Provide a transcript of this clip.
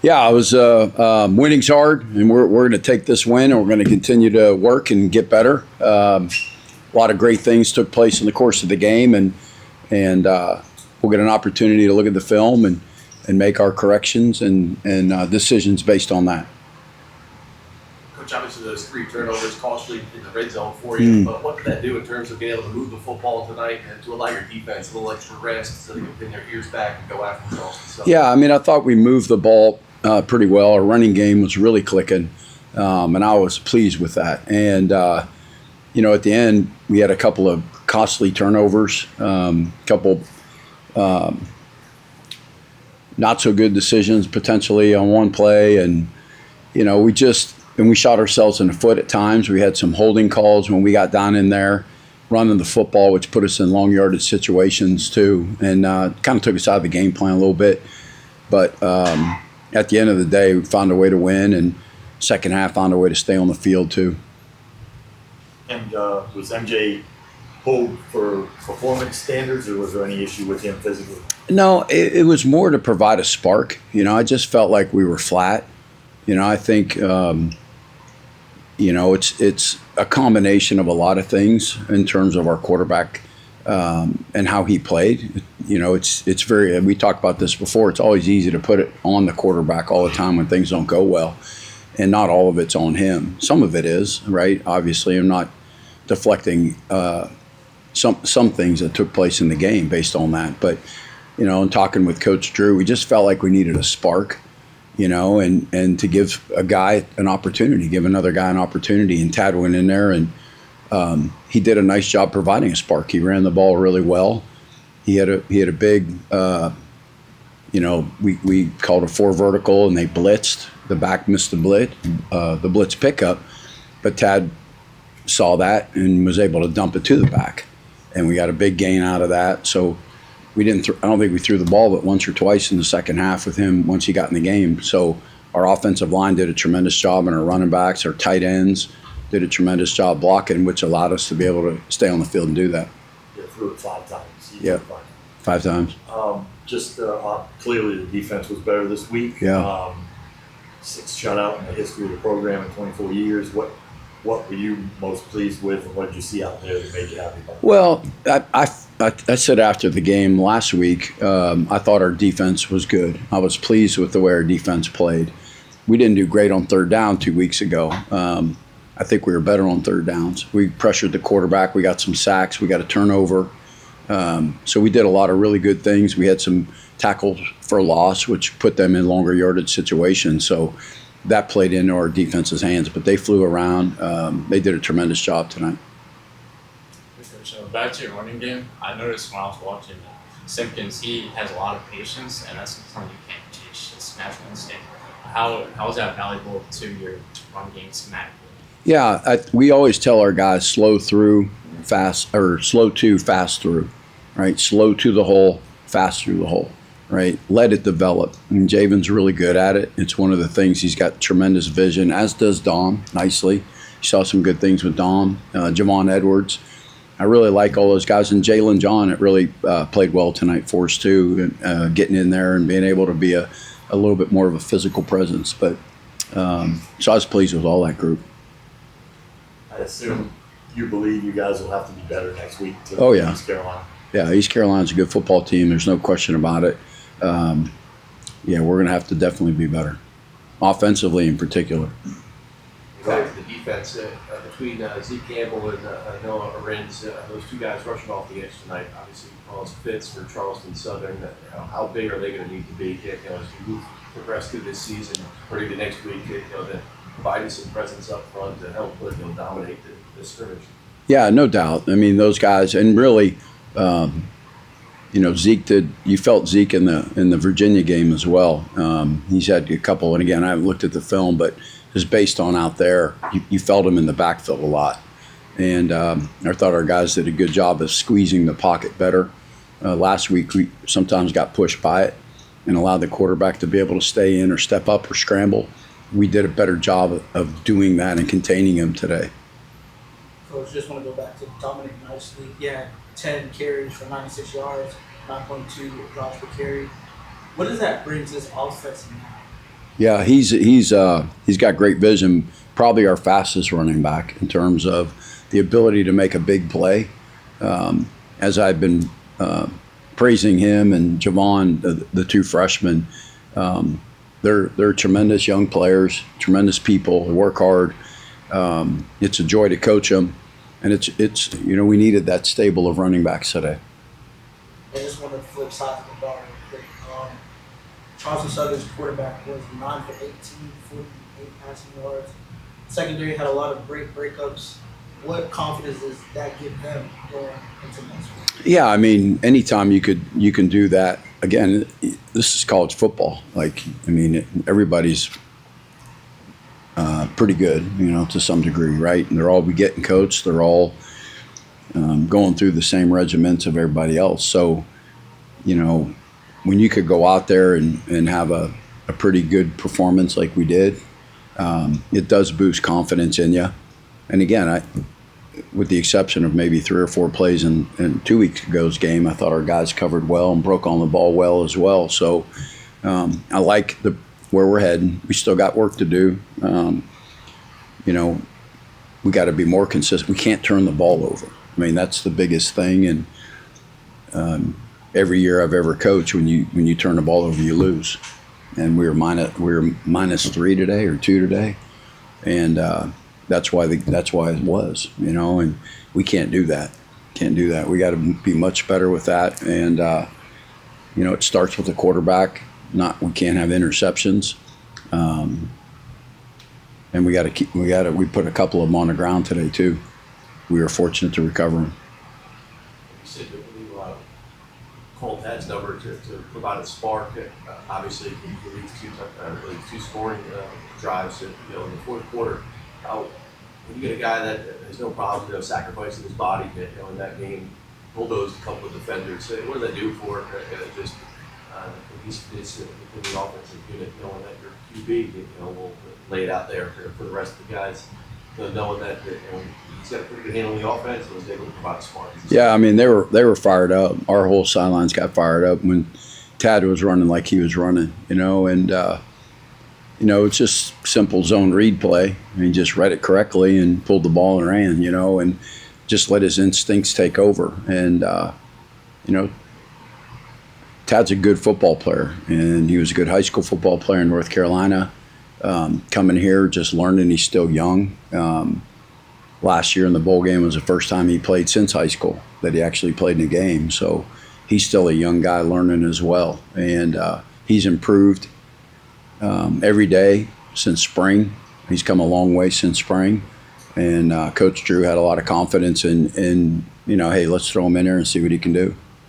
Yeah, I was. Winning's hard, and we're going to take this win, and we're going to continue to work and get better. A lot of great things took place in the course of the game, and we'll get an opportunity to look at the film and make our corrections and decisions based on that. Coach, obviously those 3 turnovers costly in the red zone for you, but what did that do in terms of being able to move the football tonight and to allow your defense a little extra rest so they can pin their ears back and go after Charleston? So. Yeah, I mean, I thought we moved the ball pretty well. Our running game was really clicking, and I was pleased with that. And, at the end, we had a couple of costly turnovers, couple not so good decisions potentially on one play, and we shot ourselves in the foot at times. We had some holding calls when we got down in there running the football, which put us in long yardage situations too, and kind of took us out of the game plan a little bit. But at the end of the day, we found a way to win, and second half found a way to stay on the field too. And was MJ pulled for performance standards, or was there any issue with him physically? No, it was more to provide a spark. I just felt like we were flat. I think it's a combination of a lot of things in terms of our quarterback and how he played. It's very. We talked about this before. It's always easy to put it on the quarterback all the time when things don't go well, and not all of it's on him. Some of it is, right? Obviously, I'm not deflecting some things that took place in the game based on that. But in talking with Coach Drew, we just felt like we needed a spark. And to give a guy an opportunity, give another guy an opportunity. And Tad went in there, and he did a nice job providing a spark. He ran the ball really well. He had a big, we called a 4 vertical, and they blitzed. The back missed the blitz pickup, but Tad saw that and was able to dump it to the back, and we got a big gain out of that. So we didn't. I don't think we threw the ball but once or twice in the second half with him once he got in the game. So our offensive line did a tremendous job, and our running backs, our tight ends, did a tremendous job blocking, which allowed us to be able to stay on the field and do that. Yeah, threw it 5 times. Yeah, 5 times. Clearly the defense was better this week. Yeah. 6th shutout in the history of the program in 24 years. What were you most pleased with, and what did you see out there that made you happy about it? Well, I said after the game last week, I thought our defense was good. I was pleased with the way our defense played. We didn't do great on 3rd down 2 weeks ago. I think we were better on 3rd downs. We pressured the quarterback. We got some sacks. We got a turnover. So we did a lot of really good things. We had some tackles for loss, which put them in longer yardage situations. So that played into our defense's hands. But they flew around. They did a tremendous job tonight. So back to your running game, I noticed when I was watching Simpkins, he has a lot of patience, and that's something you can't teach. It's natural instinct. How is that valuable to your run game schematically? Yeah, we always tell our guys slow through, fast, or slow to, fast through, right? Slow to the hole, fast through the hole, right? Let it develop. And Javen's really good at it. It's one of the things. He's got tremendous vision, as does Dom, nicely. You saw some good things with Dom, Javon Edwards. I really like all those guys. And Jalen John, it really played well tonight for us too, getting in there and being able to be a little bit more of a physical presence. But so I was pleased with all that group. I assume you believe you guys will have to be better next week to East Carolina. Yeah, East Carolina's a good football team. There's no question about it. We're going to have to definitely be better, offensively in particular. Back to the defense, between Zeke Campbell and Noah Arends, those 2 guys rushing off the edge tonight. Obviously, Collins fits for Charleston Southern. How big are they going to need to be as you progress through this season, or even next week, to provide some presence up front to help dominate the scrimmage? Yeah, no doubt. I mean, those guys, and really, Zeke did. You felt Zeke in the Virginia game as well. He's had a couple, and again, I haven't looked at the film, but just based on out there, you felt him in the backfield a lot. And I thought our guys did a good job of squeezing the pocket better. Last week, we sometimes got pushed by it and allowed the quarterback to be able to stay in or step up or scramble. We did a better job of doing that and containing him today. Coach, just want to go back to Dominic nicely. Yeah, 10 carries for 96 yards, 9.2 drops per carry. What does that bring to this offense now? Yeah, he's got great vision. Probably our fastest running back in terms of the ability to make a big play. As I've been praising him and Javon, the two freshmen, they're tremendous young players, tremendous people. They work hard. It's a joy to coach them, and it's we needed that stable of running backs today. I just want to flip side of the ball real quick. Charleston Southern's quarterback was 9 for 18, 48 passing yards. Secondary had a lot of great breakups. What confidence does that give them going into next week? Yeah, I mean, anytime you can do that. Again, this is college football. Like, I mean, everybody's pretty good, to some degree, right? And they're all getting coached. They're all going through the same regiments of everybody else. So, when you could go out there and have a pretty good performance like we did, it does boost confidence in you. And again, with the exception of maybe 3 or 4 plays in 2 weeks ago's game, I thought our guys covered well and broke on the ball well as well. So I like where we're heading. We still got work to do. We got to be more consistent. We can't turn the ball over. I mean, that's the biggest thing. And every year I've ever coached, when you turn the ball over, you lose. And we were -3 today or 2 today, and that's why it was, And we can't do that. Can't do that. We got to be much better with that. And it starts with the quarterback. We can't have interceptions. And we put a couple of them on the ground today too. We were fortunate to recover them. You said that when you called Tad's number to provide a spark, obviously he leads two scoring drives in the fourth quarter. When you get a guy that has no problem sacrificing his body in that game, bulldozed a couple of defenders, what does that do for it's in the offensive unit, knowing that your QB will lay it out there for the rest of the guys, knowing that he's got a pretty good handle on the offense and was able to provide a spark. Yeah, I mean they were fired up. Our whole sidelines got fired up when Tad was running like he was running, and it's just simple zone read play. He just read it correctly and pulled the ball and ran, and just let his instincts take over. And Tad's a good football player, and he was a good high school football player in North Carolina. Coming here, just learning. He's still young. Last year in the bowl game was the first time he played since high school that he actually played in a game. So he's still a young guy learning as well, and he's improved every day since spring. He's come a long way since spring, and Coach Drew had a lot of confidence in hey, let's throw him in there and see what he can do.